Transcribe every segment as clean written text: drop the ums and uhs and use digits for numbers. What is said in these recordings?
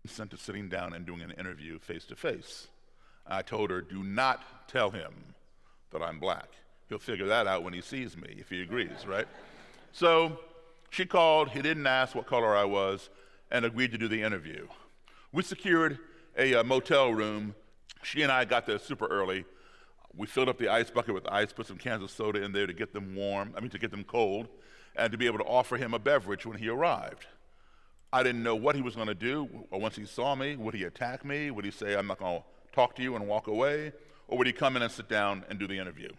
consent to sitting down and doing an interview face to face. I told her, do not tell him that I'm black. He'll figure that out when he sees me, if he agrees, right? So she called, he didn't ask what color I was, and agreed to do the interview. We secured a motel room. She and I got there super early. We filled up the ice bucket with ice, put some cans of soda in there to get them to get them cold, and to be able to offer him a beverage when he arrived. I didn't know what he was going to do, or once he saw me, would he attack me? Would he say, I'm not going to talk to you and walk away? Or would he come in and sit down and do the interview?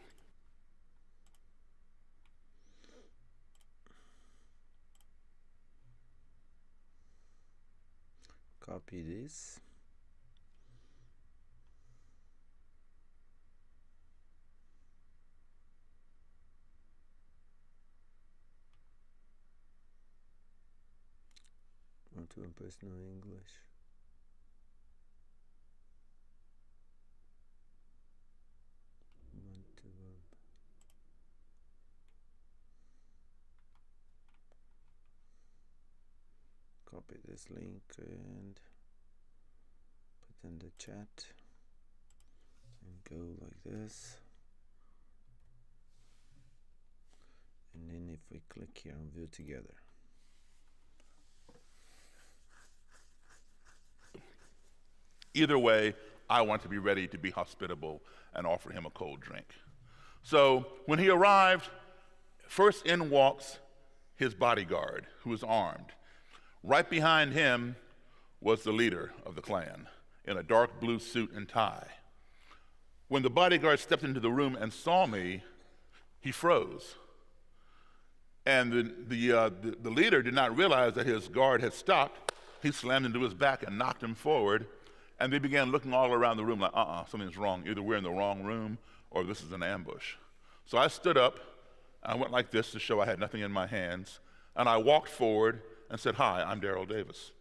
Copy this. Onto personal English. Copy this link and put in the chat and go like this. And then if we click here on view together, either way, I want to be ready to be hospitable and offer him a cold drink. So when he arrived, first in walks his bodyguard, who was armed. Right behind him was the leader of the Klan in a dark blue suit and tie. When the bodyguard stepped into the room and saw me, he froze. And the leader did not realize that his guard had stopped. He slammed into his back and knocked him forward. And they began looking all around the room like, something's wrong. Either we're in the wrong room or this is an ambush. So I stood up, I went like this to show I had nothing in my hands, and I walked forward and said, hi, I'm Daryl Davis.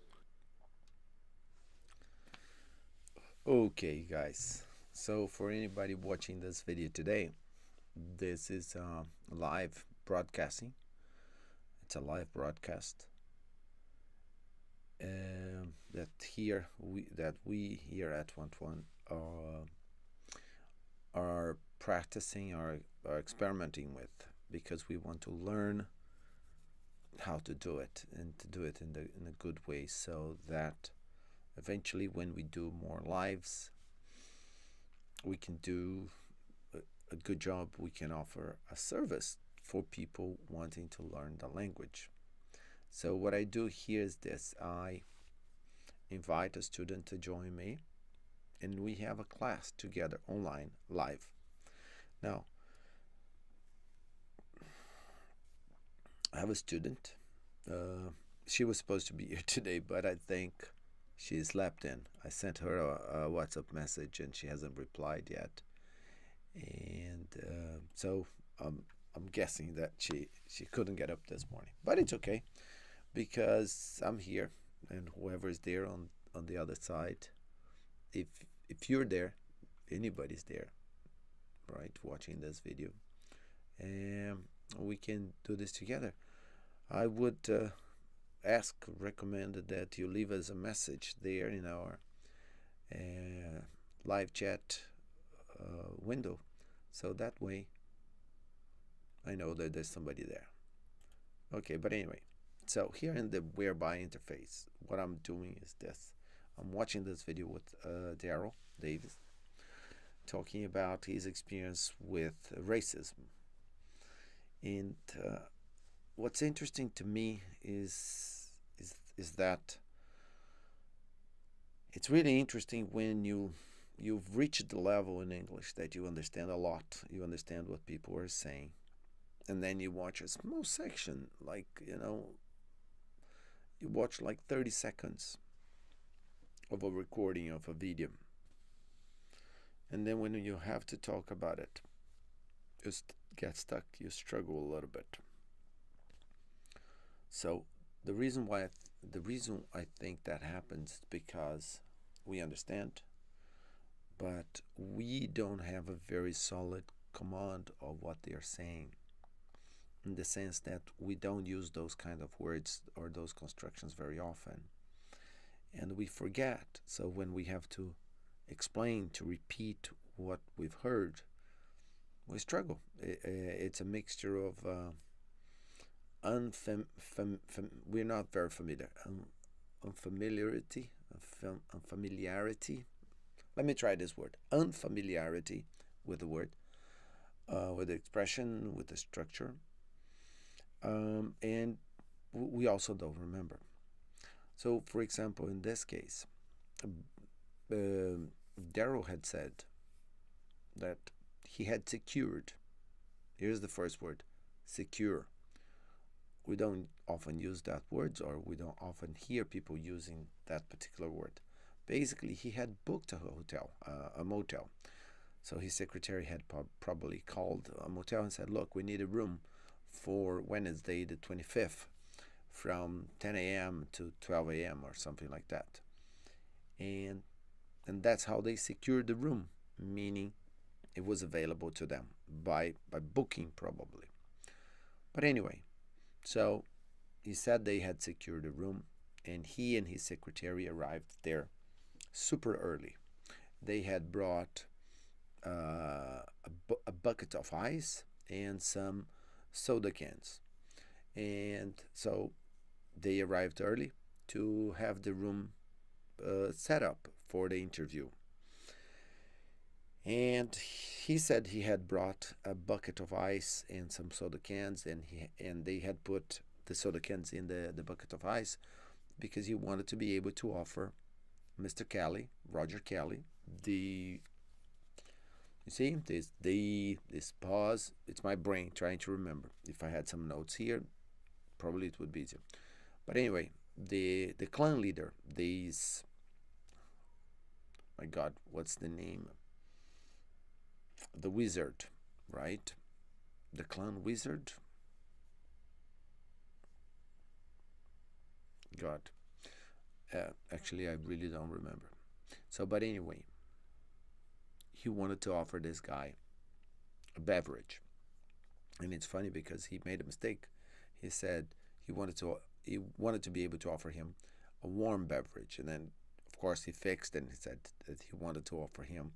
Okay, guys. So for anybody watching this video today, this is live broadcasting. It's a live broadcast. That we here at 121 are practicing, are experimenting with, because we want to learn how to do it, and to do it in a good way, so that eventually when we do more lives, we can do a good job. We can offer a service for people wanting to learn the language. So what I do here is this: I invite a student to join me, and we have a class together online, live. Now, I have a student. She was supposed to be here today, but I think she slept in. I sent her a WhatsApp message and she hasn't replied yet. And so I'm guessing that she couldn't get up this morning. But it's okay, because I'm here, and whoever is there on the other side, if you're there, anybody's there, right, watching this video, and we can do this together. I would recommend that you leave us a message there in our live chat window, so that way I know that there's somebody there. Okay, but anyway, so here in the whereby interface, what I'm doing is this: I'm watching this video with Daryl Davis, talking about his experience with racism. And what's interesting to me is that it's really interesting when you've reached the level in English that you understand a lot, you understand what people are saying, and then you watch a small section, like, you watch like 30 seconds of a recording of a video, and then when you have to talk about it, you get stuck, you struggle a little bit. So the reason I think that happens is because we understand, but we don't have a very solid command of what they are saying, in the sense that we don't use those kind of words or those constructions very often. and we forget. So when we have to explain, to repeat what we've heard, we struggle. It's a mixture of we're not very familiar, unfamiliarity, unfamiliarity. Let me try this word: unfamiliarity with the word, with the expression, with the structure, and we also don't remember. So, for example, in this case, Daryl had said that he had secured. Here's the first word: secure. We don't often use that word, or we don't often hear people using that particular word. Basically, he had booked a hotel, a motel. So his secretary had probably called a motel and said, "Look, we need a room for Wednesday, the 25th, from 10 a.m. to 12 a.m. or something like that." And and that's how they secured the room, meaning it was available to them by booking probably. But anyway, so he said they had secured a room, and he and his secretary arrived there super early. They had brought a bucket of ice and some soda cans. And so they arrived early to have the room set up for the interview. And he said he had brought a bucket of ice and some soda cans, and they had put the soda cans in the bucket of ice because he wanted to be able to offer Mr. Kelly, Roger Kelly, the you see this pause. It's my brain trying to remember. If I had some notes here, probably it would be easier. But anyway, the clan leader, these my God, what's the name? The wizard, right? The clan wizard. God, actually, I really don't remember. So, but anyway, he wanted to offer this guy a beverage, and it's funny because he made a mistake. He said he wanted to be able to offer him a warm beverage, and then of course he fixed and he said that he wanted to offer him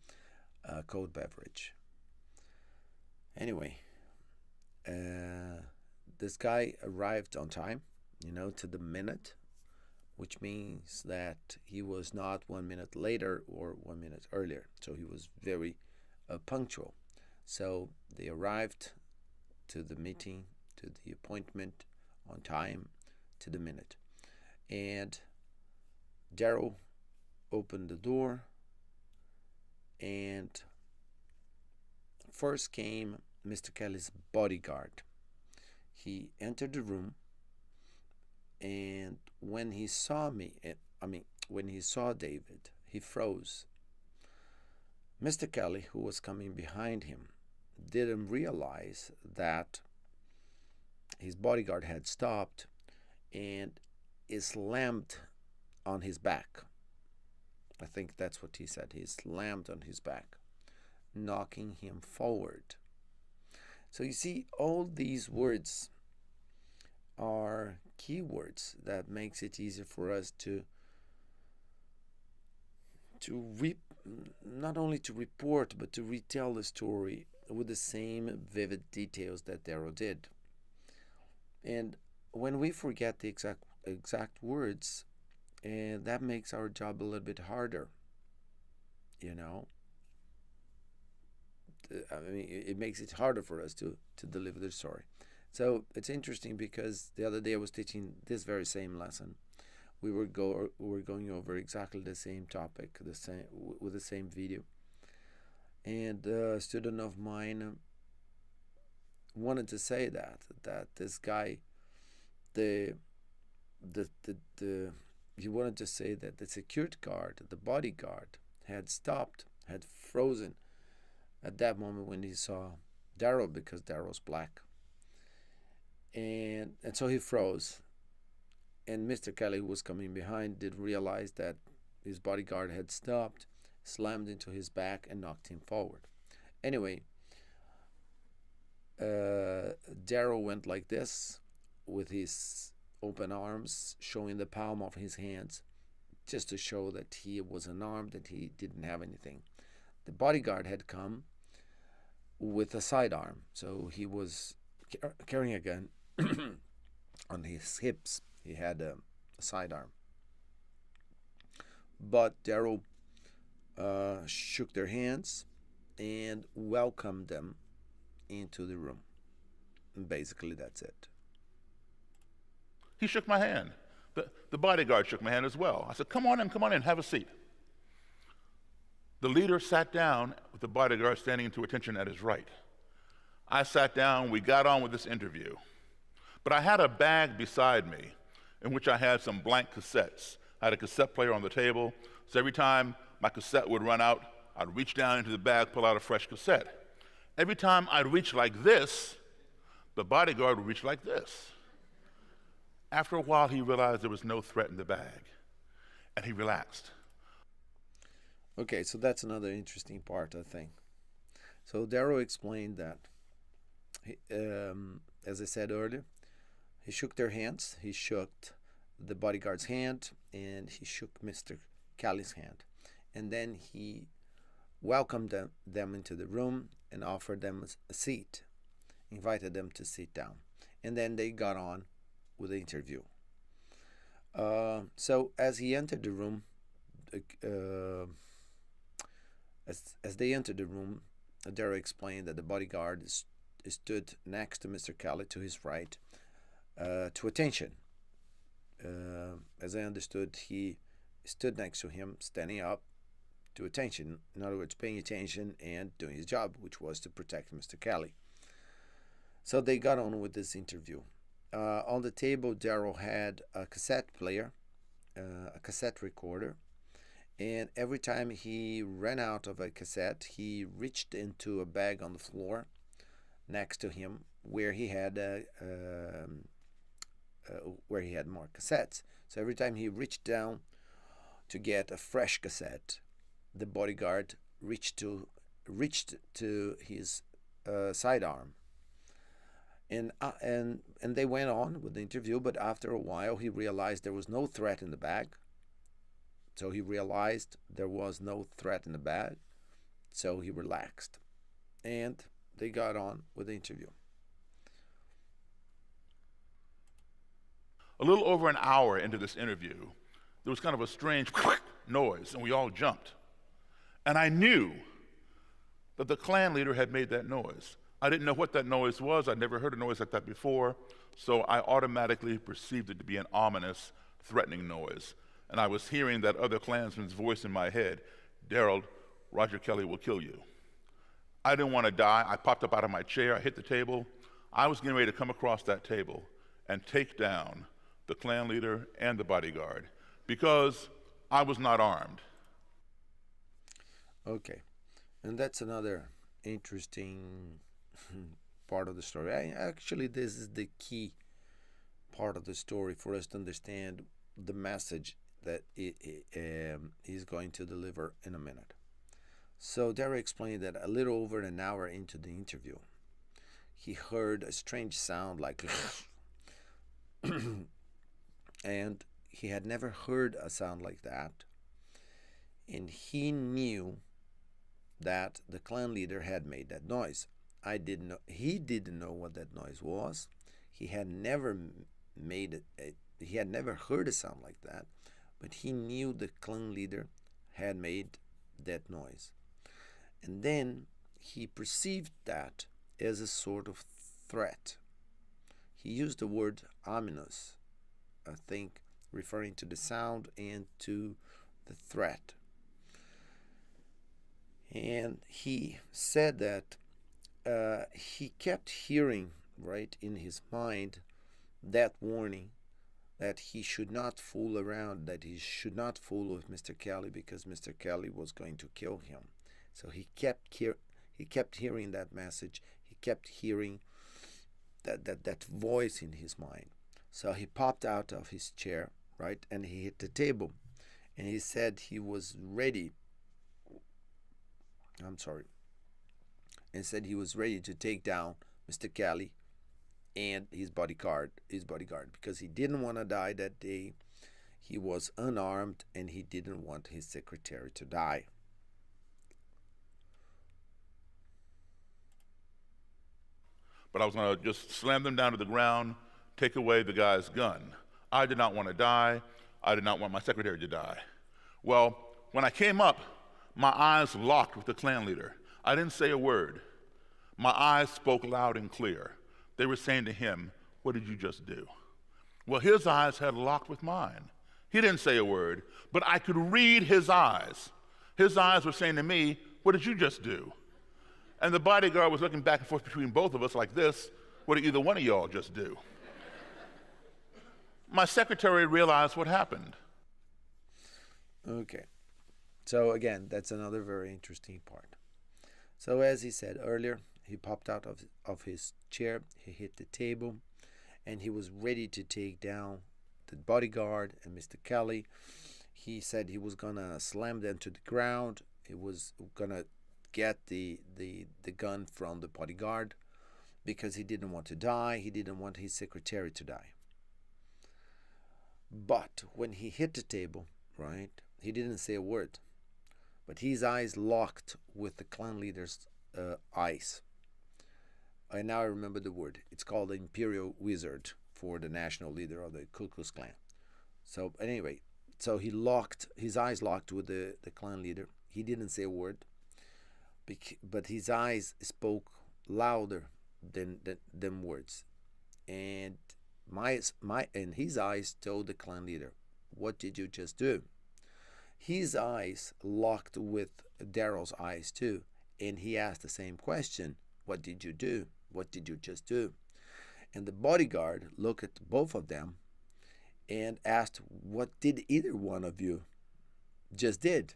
a cold beverage. Anyway, this guy arrived on time, to the minute, which means that he was not 1 minute later or 1 minute earlier. So he was very punctual. So they arrived to the meeting, to the appointment on time, to the minute. And Daryl opened the door, and first came Mr. Kelly's bodyguard. He entered the room, and when he saw me, when he saw David, he froze. Mr. Kelly, who was coming behind him, didn't realize that his bodyguard had stopped and slammed on his back. I think that's what he said. He slammed on his back, knocking him forward. So you see, all these words are keywords that makes it easier for us to not only to report but to retell the story with the same vivid details that Daryl did. And when we forget the exact words, and that makes our job a little bit harder, you know. It makes it harder for us to deliver the story. So it's interesting because the other day I was teaching this very same lesson. We were going over exactly the same topic, with the same video, and a student of mine wanted to say that this guy, the he wanted to say that the security guard, the bodyguard, had stopped, had frozen at that moment when he saw Daryl, because Daryl's black. And so he froze. And Mr. Kelly, who was coming behind, did realize that his bodyguard had stopped, slammed into his back, and knocked him forward. Anyway, Daryl went like this, with his open arms, showing the palm of his hands, just to show that he was unarmed, that he didn't have anything. The bodyguard had come with a sidearm, so he was carrying a gun on his hips. He had a sidearm. But Daryl shook their hands and welcomed them into the room. And basically, that's it. He shook my hand. The bodyguard shook my hand as well. I said, come on in, have a seat. The leader sat down with the bodyguard standing to attention at his right. I sat down, we got on with this interview. But I had a bag beside me in which I had some blank cassettes. I had a cassette player on the table, so every time my cassette would run out, I'd reach down into the bag, pull out a fresh cassette. Every time I'd reach like this, the bodyguard would reach like this. After a while, he realized there was no threat in the bag, and he relaxed. Okay, so that's another interesting part, I think. So Darrow explained that, as I said earlier, he shook their hands. He shook the bodyguard's hand, and he shook Mr. Kelly's hand. And then he welcomed them into the room and offered them a seat, invited them to sit down. And then they got on with the interview. So as he entered the room, as they entered the room, Darrow explained that the bodyguard stood next to Mr. Kelly to his right, to attention. As I understood, he stood next to him, standing up to attention. In other words, paying attention and doing his job, which was to protect Mr. Kelly. So they got on with this interview. On the table, Darrow had a cassette player, a cassette recorder, and every time he ran out of a cassette, he reached into a bag on the floor next to him where he had more cassettes. So every time he reached down to get a fresh cassette, the bodyguard reached to his sidearm. And they went on with the interview, but after a while he realized there was no threat in the bag. So he realized there was no threat in the bag, so he relaxed. And they got on with the interview. A little over an hour into this interview, there was kind of a strange noise, and we all jumped. And I knew that the Klan leader had made that noise. I didn't know what that noise was. I'd never heard a noise like that before, so I automatically perceived it to be an ominous, threatening noise. And I was hearing that other Klansman's voice in my head, Daryl, Roger Kelly will kill you. I didn't want to die. I popped up out of my chair. I hit the table. I was getting ready to come across that table and take down the Klan leader and the bodyguard because I was not armed. Okay, and that's another interesting part of the story. Actually, this is the key part of the story for us to understand the message that he's going to deliver in a minute. So Darrow explained that a little over an hour into the interview, he heard a strange sound like and he had never heard a sound like that, and he knew that the Klan leader had made that noise. He didn't know what that noise was. He had never he had never heard a sound like that, but he knew the Klan leader had made that noise. And then he perceived that as a sort of threat. He used the word ominous, I think, referring to the sound and to the threat. And he said that he kept hearing, right, in his mind that warning that he should not fool around, that he should not fool with Mr. Kelly because Mr. Kelly was going to kill him. So he kept hearing that message. He kept hearing that voice in his mind. So he popped out of his chair, right, and he hit the table. And he said he was ready. And said he was ready to take down Mr. Kelly and his bodyguard, because he didn't want to die that day. He was unarmed and he didn't want his secretary to die. But I was going to just slam them down to the ground, take away the guy's gun. I did not want to die. I did not want my secretary to die. Well, when I came up, my eyes locked with the Klan leader. I didn't say a word. My eyes spoke loud and clear. They were saying to him, "What did you just do?" Well, his eyes had locked with mine. He didn't say a word, but I could read his eyes. His eyes were saying to me, "What did you just do?" And the bodyguard was looking back and forth between both of us like this, "What did either one of y'all just do?" My secretary realized what happened. Okay. So again, that's another very interesting part. So as he said earlier, he popped out of his chair, he hit the table, and he was ready to take down the bodyguard and Mr. Kelly. He said he was gonna slam them to the ground. He was gonna get the gun from the bodyguard because he didn't want to die. He didn't want his secretary to die. But when he hit the table, right, he didn't say a word. But his eyes locked with the Klan leader's eyes. And now I remember the word. It's called the Imperial Wizard for the national leader of the Ku Klux Klan. So anyway, so his eyes locked with the Klan leader. He didn't say a word, but his eyes spoke louder than words. And and his eyes told the Klan leader, "What did you just do?" His eyes locked with Daryl's eyes too, and he asked the same question, "What did you do? What did you just do?" And the bodyguard looked at both of them and asked, "What did either one of you just did?"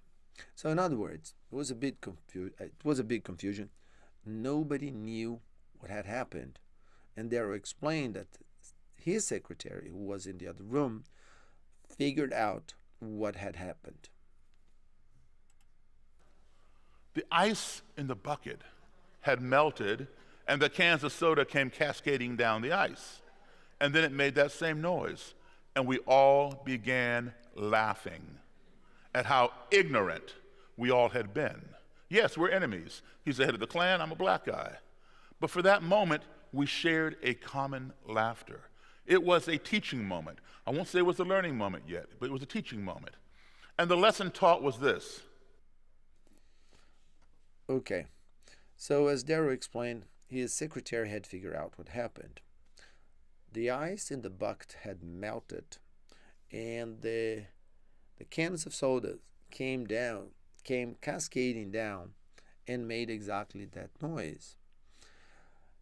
So in other words, it was a big confusion. Nobody knew what had happened, and Daryl explained that his secretary, who was in the other room, figured out what had happened. The ice in the bucket had melted, and the cans of soda came cascading down the ice. And then it made that same noise, and we all began laughing at how ignorant we all had been. Yes, we're enemies. He's the head of the Klan, I'm a black guy. But for that moment, we shared a common laughter. It was a teaching moment. I won't say it was a learning moment yet, but it was a teaching moment. And the lesson taught was this. Okay, so as Darrow explained, his secretary had figured out what happened. The ice in the bucket had melted, and the cans of soda came cascading down, and made exactly that noise.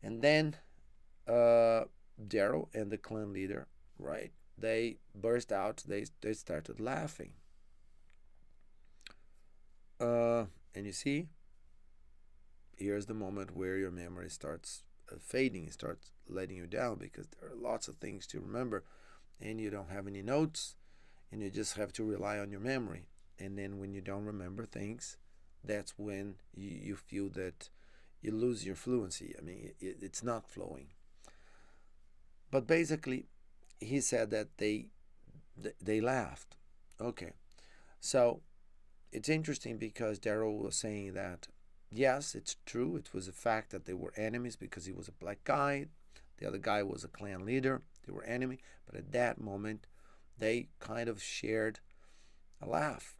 And then Darrow and the Klan leader, right? They burst out. They started laughing. And you see, here's the moment where your memory starts fading, starts letting you down, because there are lots of things to remember, and you don't have any notes, and you just have to rely on your memory. And then when you don't remember things, that's when you feel that you lose your fluency. I mean, it's not flowing. But basically, he said that they laughed. Okay, so it's interesting because Daryl was saying that yes, it's true. It was a fact that they were enemies because he was a black guy. The other guy was a Klan leader. They were enemy. But at that moment, they kind of shared a laugh.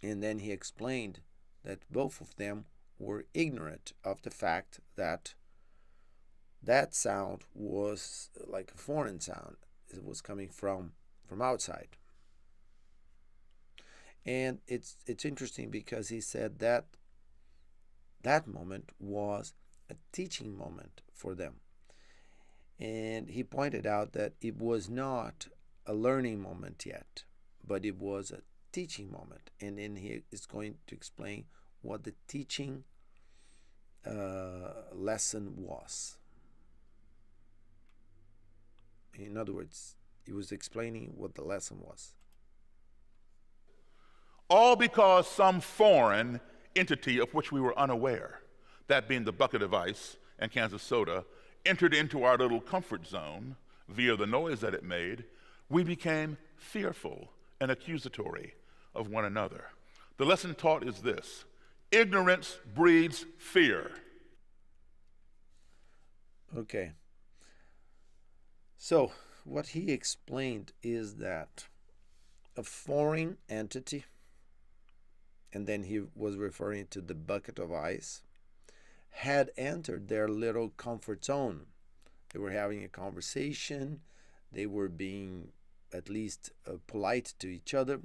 And then he explained that both of them were ignorant of the fact that that sound was like a foreign sound. It was coming from outside. And it's interesting because he said that that moment was a teaching moment for them. And he pointed out that it was not a learning moment yet, but it was a teaching moment. And then he is going to explain what the teaching lesson was. In other words, he was explaining what the lesson was. All because some foreign entity of which we were unaware, that being the bucket of ice and cans of soda, entered into our little comfort zone via the noise that it made, we became fearful and accusatory of one another. The lesson taught is this: ignorance breeds fear. Okay. So, what he explained is that a foreign entity, and then he was referring to the bucket of ice, had entered their little comfort zone. They were having a conversation, they were being at least polite to each other.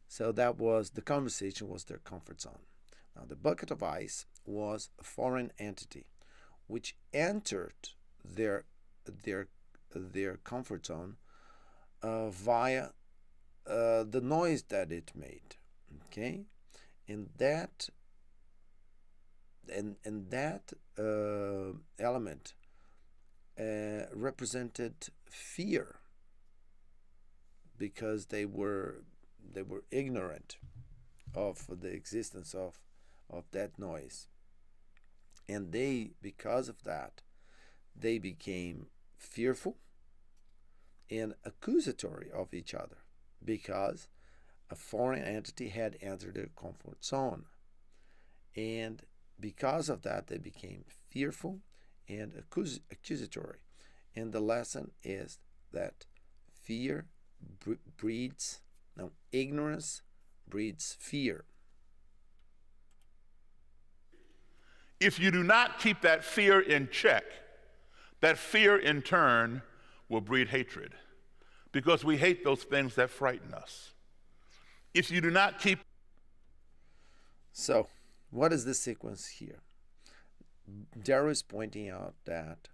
So that was the conversation, was their comfort zone. Now, the bucket of ice was a foreign entity which entered their comfort zone via the noise that it made. Okay, and that element represented fear, because they were ignorant of the existence of that noise, and because of that, they became fearful and accusatory of each other, because a foreign entity had entered their comfort zone, and because of that, they became fearful and accusatory. And the lesson is that fear ignorance breeds fear. If you do not keep that fear in check, that fear in turn will breed hatred, because we hate those things that frighten us. If you do not keep... So, what is the sequence here? Darrow is pointing out that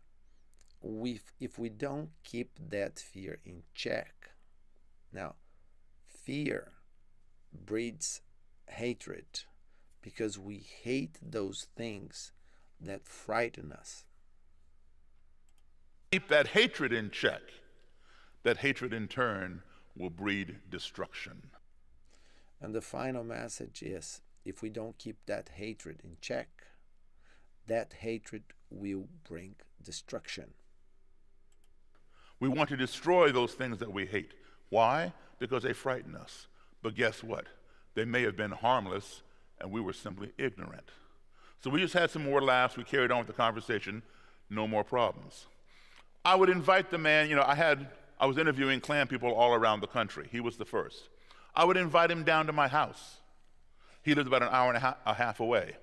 if we don't keep that fear in check, now, fear breeds hatred, because we hate those things that frighten us. Keep that hatred in check. That hatred in turn will breed destruction. And the final message is, if we don't keep that hatred in check, that hatred will bring destruction. We want to destroy those things that we hate. Why? Because they frighten us. But guess what? They may have been harmless, and we were simply ignorant. So we just had some more laughs. We carried on with the conversation. No more problems. I would invite the man, I was interviewing Klan people all around the country. He was the first. I would invite him down to my house. He lived about an hour and a half away.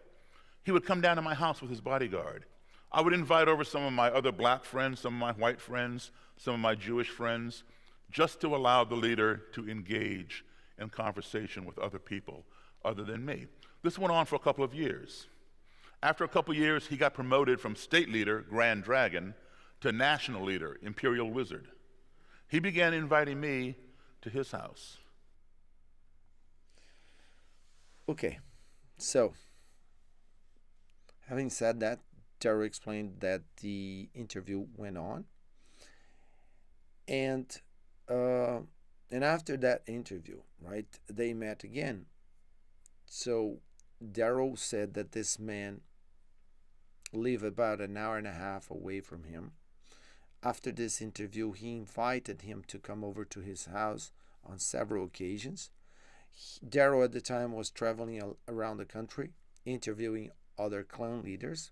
He would come down to my house with his bodyguard. I would invite over some of my other black friends, some of my white friends, some of my Jewish friends, just to allow the leader to engage in conversation with other people other than me. This went on for a couple of years. After a couple of years, he got promoted from state leader, Grand Dragon, to national leader, Imperial Wizard. He began inviting me to his house. Okay, so having said that, Darrow explained that the interview went on, and after that interview, right, they met again. So Darrow said that this man lived about an hour and a half away from him. After this interview, he invited him to come over to his house on several occasions. Darrow at the time was traveling around the country, interviewing other Klan leaders,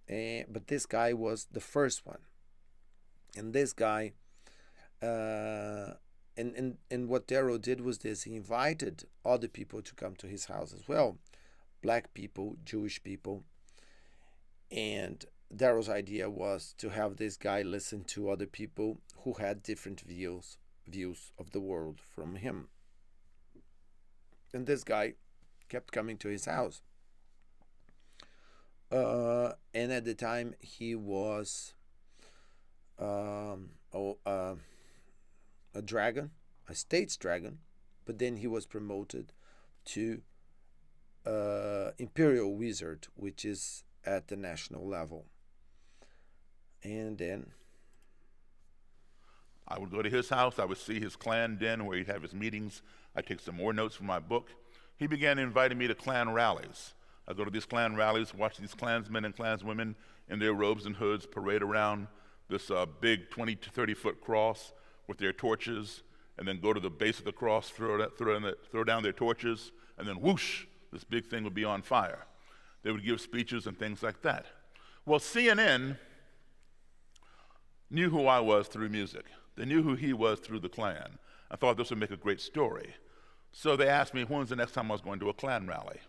but this guy was the first one. And this guy, and what Darrow did was this: he invited other people to come to his house as well, black people, Jewish people, and Darrow's idea was to have this guy listen to other people who had different views of the world from him. And this guy kept coming to his house. And at the time, he was a dragon, a state's dragon, but then he was promoted to Imperial Wizard, which is at the national level. And then I would go to his house. I would see his Klan den where he'd have his meetings. I'd take some more notes from my book. He began inviting me to Klan rallies. I'd go to these Klan rallies, watch these Klansmen and Klanswomen in their robes and hoods parade around this big 20 to 30 foot cross with their torches, and then go to the base of the cross, throw down their torches, and then whoosh, this big thing would be on fire. They would give speeches and things like that. Well, CNN knew who I was through music. They knew who he was through the Klan. I thought this would make a great story. So they asked me, when was the next time I was going to a Klan rally?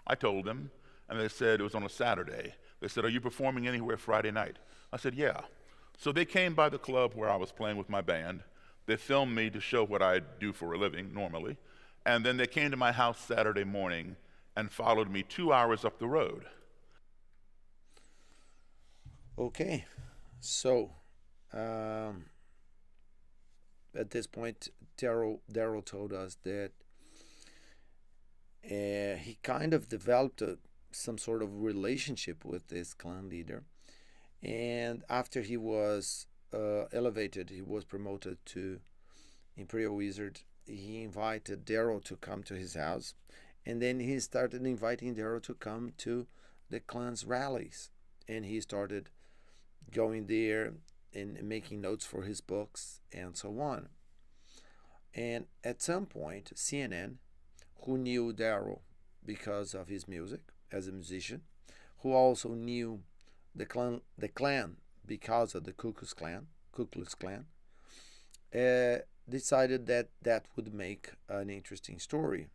I told them, and they said it was on a Saturday. They said, are you performing anywhere Friday night? I said, yeah. So they came by the club where I was playing with my band. They filmed me to show what I do for a living, normally. And then they came to my house Saturday morning and followed me 2 hours up the road. Okay, so at this point, Daryl told us that he kind of developed some sort of relationship with this Klan leader, and after he was elevated, he was promoted to Imperial Wizard. He invited Daryl to come to his house, and then he started inviting Daryl to come to the Klan's rallies, and he started going there and making notes for his books and so on. And at some point, CNN, who knew Daryl because of his music as a musician, who also knew the Klan because of the Ku Klux Klan, decided that that would make an interesting story.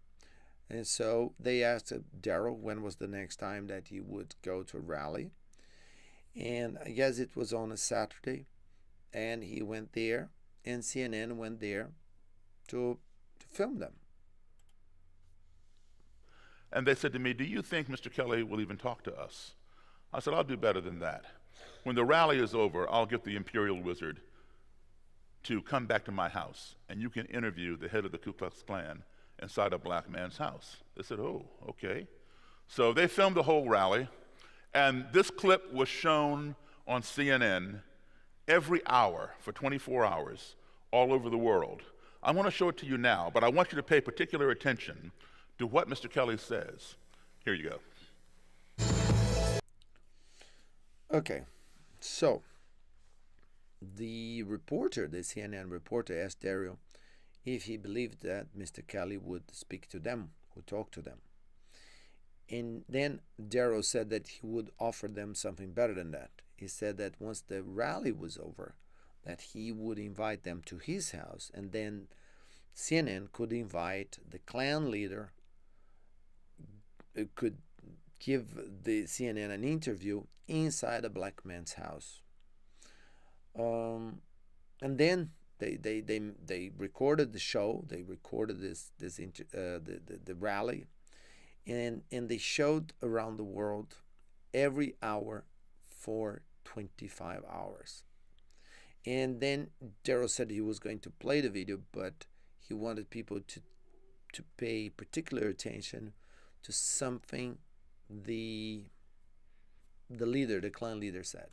And so they asked Daryl when was the next time that he would go to a rally. And I guess it was on a Saturday, and he went there, and CNN went there to film them. And they said to me, do you think Mr. Kelly will even talk to us? I said, I'll do better than that. When the rally is over, I'll get the Imperial Wizard to come back to my house, and you can interview the head of the Ku Klux Klan inside a black man's house. They said, oh, okay. So they filmed the whole rally, and this clip was shown on CNN every hour for 24 hours all over the world. I want to show it to you now, but I want you to pay particular attention to what Mr. Kelly says. Here you go. Okay, so the CNN reporter asked Daryl if he believed that Mr. Kelly would speak to them, would talk to them. And then Daryl said that he would offer them something better than that. He said that once the rally was over, that he would invite them to his house, and then CNN could invite the Klan leader, could give the CNN an interview inside a black man's house. And then they recorded the show. They recorded the rally, and they showed around the world every hour for 25 hours. And then Daryl said he was going to play the video, but he wanted people to pay particular attention to something the Klan leader said.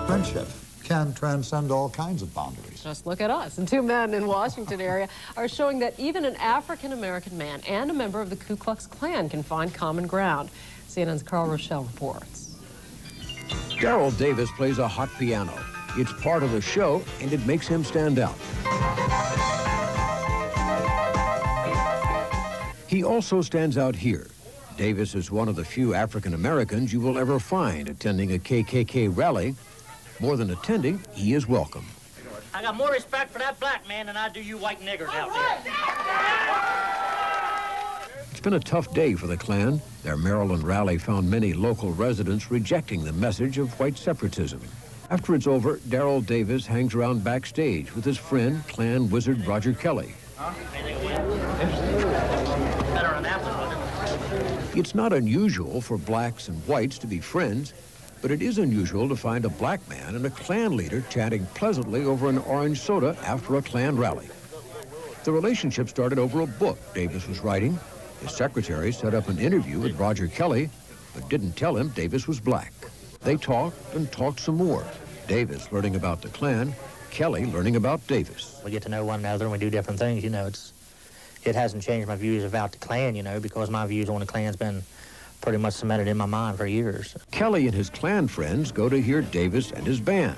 Friendship can transcend all kinds of boundaries. Just look at us. And two men in Washington area are showing that even an African-American man and a member of the Ku Klux Klan can find common ground. CNN's Carl Rochelle reports. Daryl Davis plays a hot piano. It's part of the show, and it makes him stand out. He also stands out here. Davis is one of the few African Americans you will ever find attending a KKK rally. More than attending, he is welcome. I got more respect for that black man than I do you white niggers out there. It's been a tough day for the Klan. Their Maryland rally found many local residents rejecting the message of white separatism. After it's over, Daryl Davis hangs around backstage with his friend, Klan wizard Roger Kelly. It's not unusual for blacks and whites to be friends, but it is unusual to find a black man and a Klan leader chatting pleasantly over an orange soda after a Klan rally. The relationship started over a book Davis was writing. His secretary set up an interview with Roger Kelly, but didn't tell him Davis was black. They talked and talked some more. Davis learning about the Klan, Kelly learning about Davis. We get to know one another and we do different things, you know. It hasn't changed my views about the Klan, you know, because my views on the Klan's been pretty much cemented in my mind for years. Kelly and his Klan friends go to hear Davis and his band.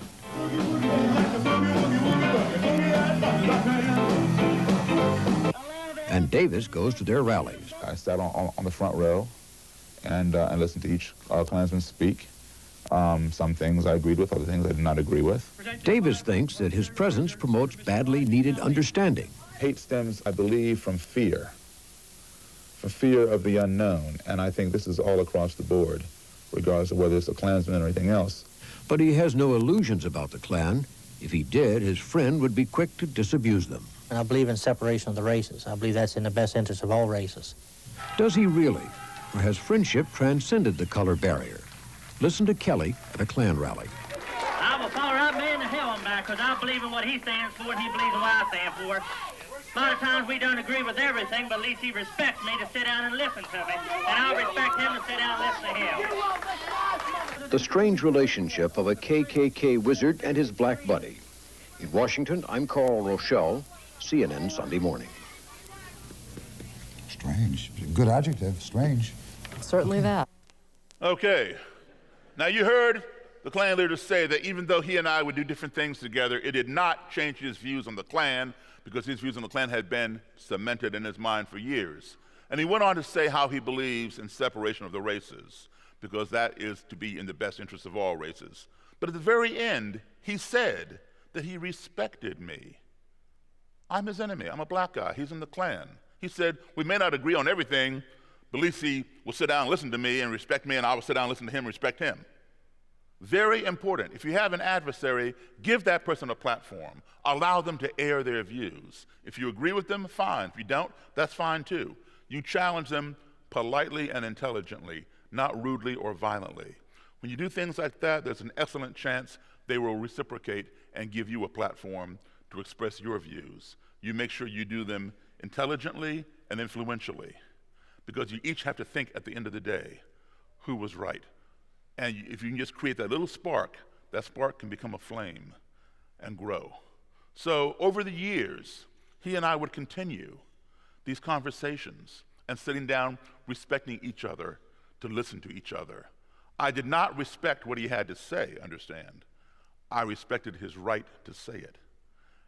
And Davis goes to their rallies. I sat on the front row and listened to each Klansman speak. Some things I agreed with, other things I did not agree with. Davis thinks that his presence promotes badly needed understanding. Hate stems, I believe, from fear of the unknown, and I think this is all across the board, regardless of whether it's a Klansman or anything else. But he has no illusions about the Klan. If he did, his friend would be quick to disabuse them. And I believe in separation of the races. I believe that's in the best interest of all races. Does he really? Or has friendship transcended the color barrier? Listen to Kelly at a Klan rally. I will follow that man to hell and back, because I believe in what he stands for and he believes in what I stand for. A lot of times we don't agree with everything, but at least he respects me to sit down and listen to me. And I'll respect him to sit down and listen to him. The strange relationship of a KKK wizard and his black buddy. In Washington, I'm Carl Rochelle, CNN Sunday Morning. Strange. Good adjective, strange. Certainly that. Okay. Now you heard the Klan leader say that even though he and I would do different things together, it did not change his views on the Klan, because his views on the Klan had been cemented in his mind for years. And he went on to say how he believes in separation of the races, because that is to be in the best interest of all races. But at the very end, he said that he respected me. I'm his enemy. I'm a black guy. He's in the Klan. He said, we may not agree on everything, but at least he will sit down and listen to me and respect me, and I will sit down and listen to him and respect him. Very important. If you have an adversary, give that person a platform. Allow them to air their views. If you agree with them, fine. If you don't, that's fine too. You challenge them politely and intelligently, not rudely or violently. When you do things like that, there's an excellent chance they will reciprocate and give you a platform to express your views. You make sure you do them intelligently and influentially, because you each have to think at the end of the day, who was right? And if you can just create that little spark, that spark can become a flame and grow. So over the years, he and I would continue these conversations and sitting down, respecting each other, to listen to each other. I did not respect what he had to say, understand. I respected his right to say it.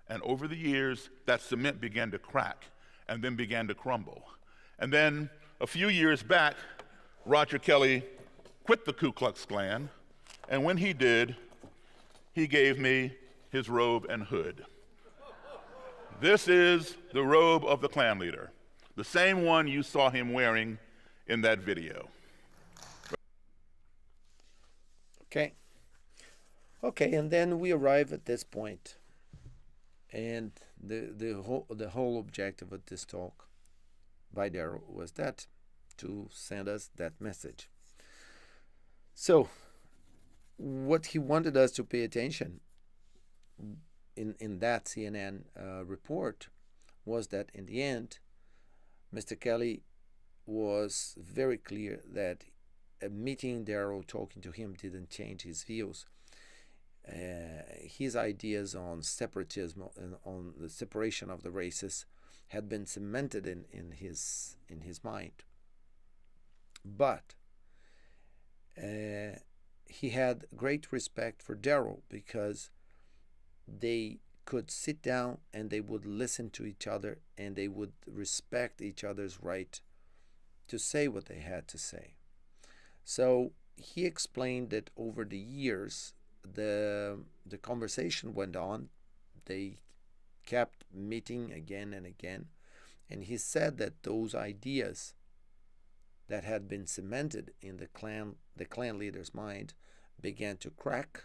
And over the years, that cement began to crack and then began to crumble. And then a few years back, Roger Kelly quit the Ku Klux Klan, and when he did, he gave me his robe and hood. This is the robe of the Klan leader, the same one you saw him wearing in that video. Okay, and then we arrive at this point, and the whole objective of this talk by Darrell was that, to send us that message. So, what he wanted us to pay attention in that CNN report was that in the end, Mr. Kelly was very clear that meeting Darrell, talking to him, didn't change his views. His ideas on separatism and on the separation of the races had been cemented in his mind. But he had great respect for Darrell, because they could sit down and they would listen to each other and they would respect each other's right to say what they had to say. So he explained that over the years, the conversation went on. They kept meeting again and again, and he said that those ideas that had been cemented in the Klan leader's mind began to crack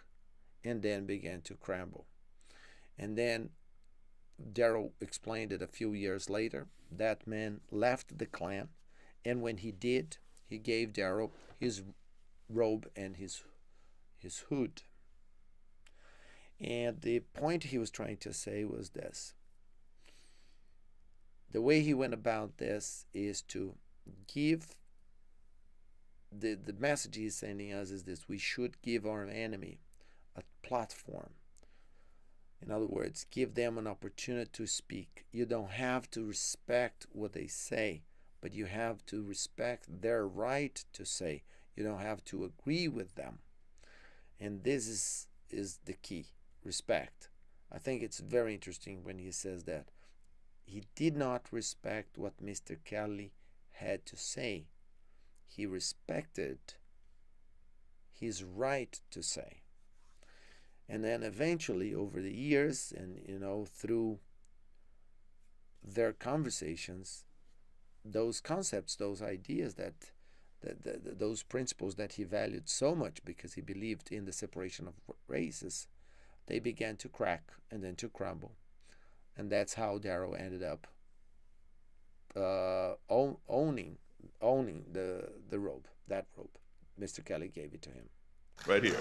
and then began to crumble. And then Darrell explained that a few years later, that man left the Klan, and when he did, he gave Darrell his robe and his hood. And the point he was trying to say was this: the way he went about this is to give the message he's sending us is this: we should give our enemy a platform. In other words, give them an opportunity to speak. You don't have to respect what they say, but you have to respect their right to say. You don't have to agree with them. And this is the key, respect. I think it's very interesting when he says that he did not respect what Mr. Kelly had to say. He respected his right to say. And then eventually, over the years, and through their conversations, those concepts, those ideas those principles that he valued so much because he believed in the separation of races, they began to crack and then to crumble. And that's how Darrow ended up owning the robe, that robe. Mr. Kelly gave it to him. Right here.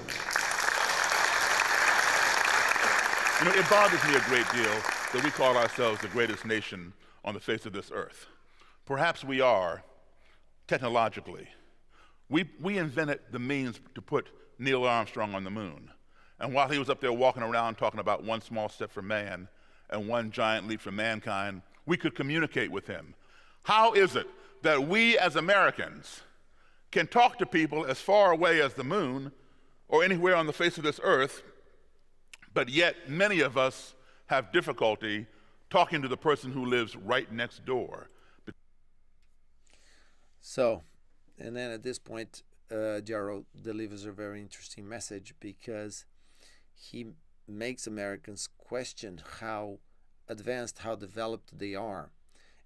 It bothers me a great deal that we call ourselves the greatest nation on the face of this earth. Perhaps we are, technologically. We invented the means to put Neil Armstrong on the moon. And while he was up there walking around talking about one small step for man and one giant leap for mankind, we could communicate with him. How is it that we as Americans can talk to people as far away as the moon or anywhere on the face of this earth, but yet many of us have difficulty talking to the person who lives right next door? So, and then at this point, Darrow delivers a very interesting message because he makes Americans question how advanced, how developed they are.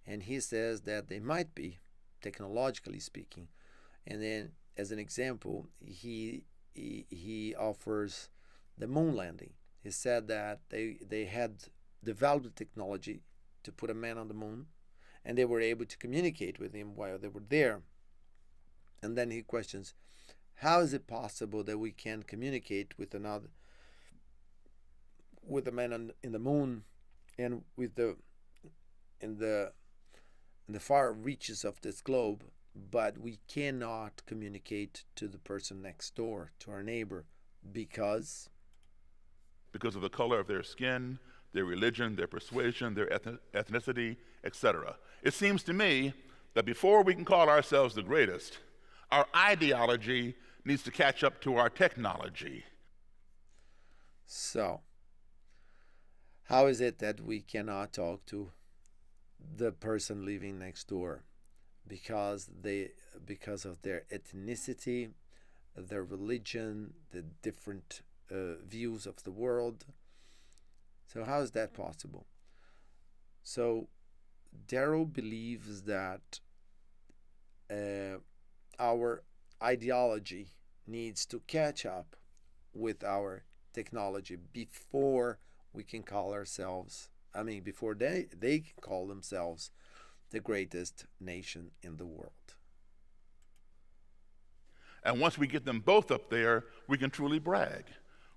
And he says that they might be, technologically speaking. And then, as an example, he offers the moon landing. He said that they had developed the technology to put a man on the moon, and they were able to communicate with him while they were there. And then he questions, how is it possible that we can communicate with a man in the moon and with in the far reaches of this globe, but we cannot communicate to the person next door, to our neighbor, because of the color of their skin, their religion, their persuasion, their ethnicity, etc. It seems to me that before we can call ourselves the greatest, our ideology needs to catch up to our technology. So, how is it that we cannot talk to the person living next door because of their ethnicity, their religion, the different views of the world? So how is that possible? So Darrow believes that our ideology needs to catch up with our technology before we can call ourselves, before they can call themselves the greatest nation in the world. And once we get them both up there, we can truly brag.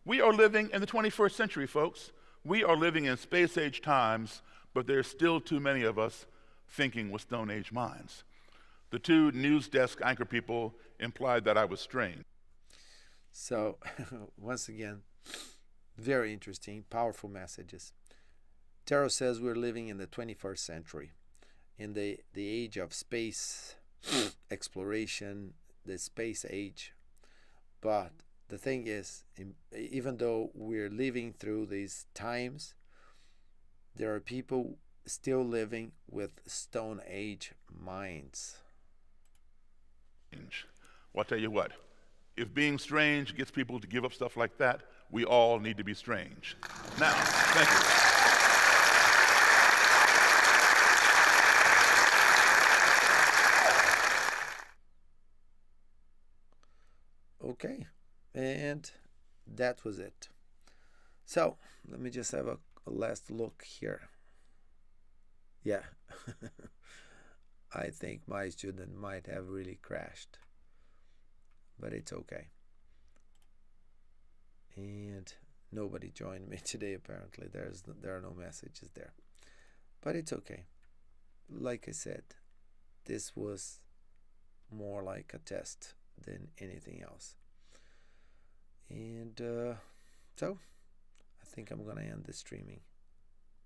We are living in the 21st century, folks. We are living in space-age times, but there's still too many of us thinking with Stone Age minds. The two news desk anchor people implied that I was strange. So, once again, very interesting, powerful messages. Darrow says we're living in the 21st century, in the age of space exploration, the space age. But the thing is, even though we're living through these times, there are people still living with Stone Age minds. Well, I'll tell you what, if being strange gets people to give up stuff like that, we all need to be strange. Now, thank you. Okay, and that was it. So, let me just have a last look here. Yeah, I think my student might have really crashed, but it's okay. And nobody joined me today, apparently. There are no messages there, but it's okay. Like I said, this was more like a test than anything else. And so I think I'm gonna end the streaming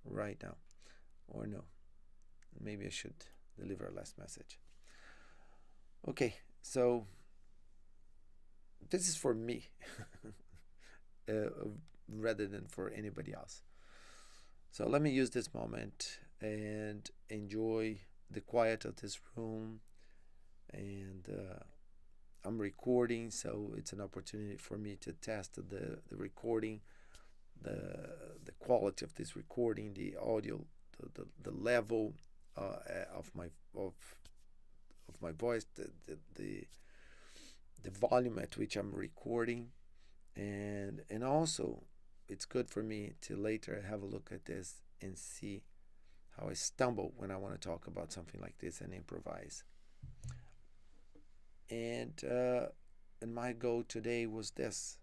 right now, or no, maybe I should deliver a last message. Okay, so this is for me rather than for anybody else. So let me use this moment and enjoy the quiet of this room. And I'm recording, so it's an opportunity for me to test the recording, the quality of this recording, the audio, the level of my voice, the volume at which I'm recording, and also it's good for me to later have a look at this and see how I stumble when I want to talk about something like this and improvise. And my goal today was this,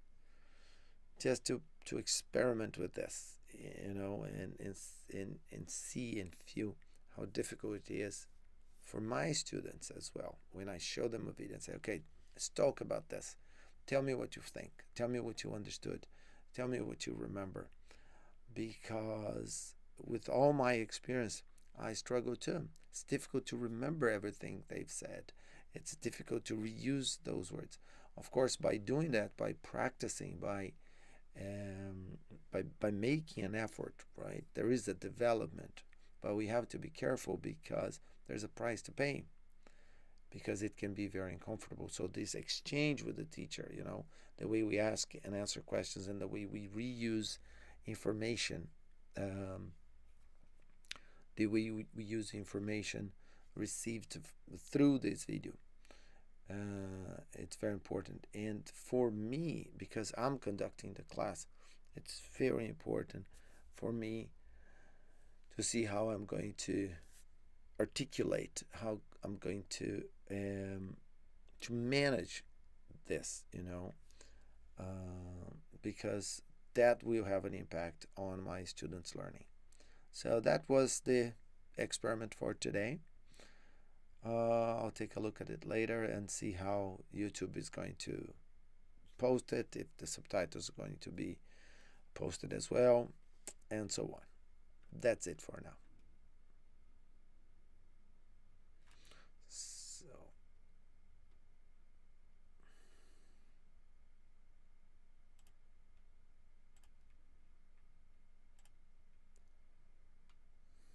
just to experiment with this, and see and feel how difficult it is for my students as well. When I show them a video and say, okay, let's talk about this. Tell me what you think. Tell me what you understood. Tell me what you remember. Because with all my experience, I struggle too. It's difficult to remember everything they've said. It's difficult to reuse those words. Of course, by doing that, by practicing, by making an effort, right? There is a development, but we have to be careful because there's a price to pay, because it can be very uncomfortable. So this exchange with the teacher, the way we ask and answer questions and the way we reuse information, the way we use information received through this video, it's very important. And for me, because I'm conducting the class, it's very important for me to see how I'm going to articulate, how I'm going to manage this, because that will have an impact on my students' learning. So that was the experiment for today. I'll take a look at it later and see how YouTube is going to post it, if the subtitles are going to be posted as well, and so on. That's it for now.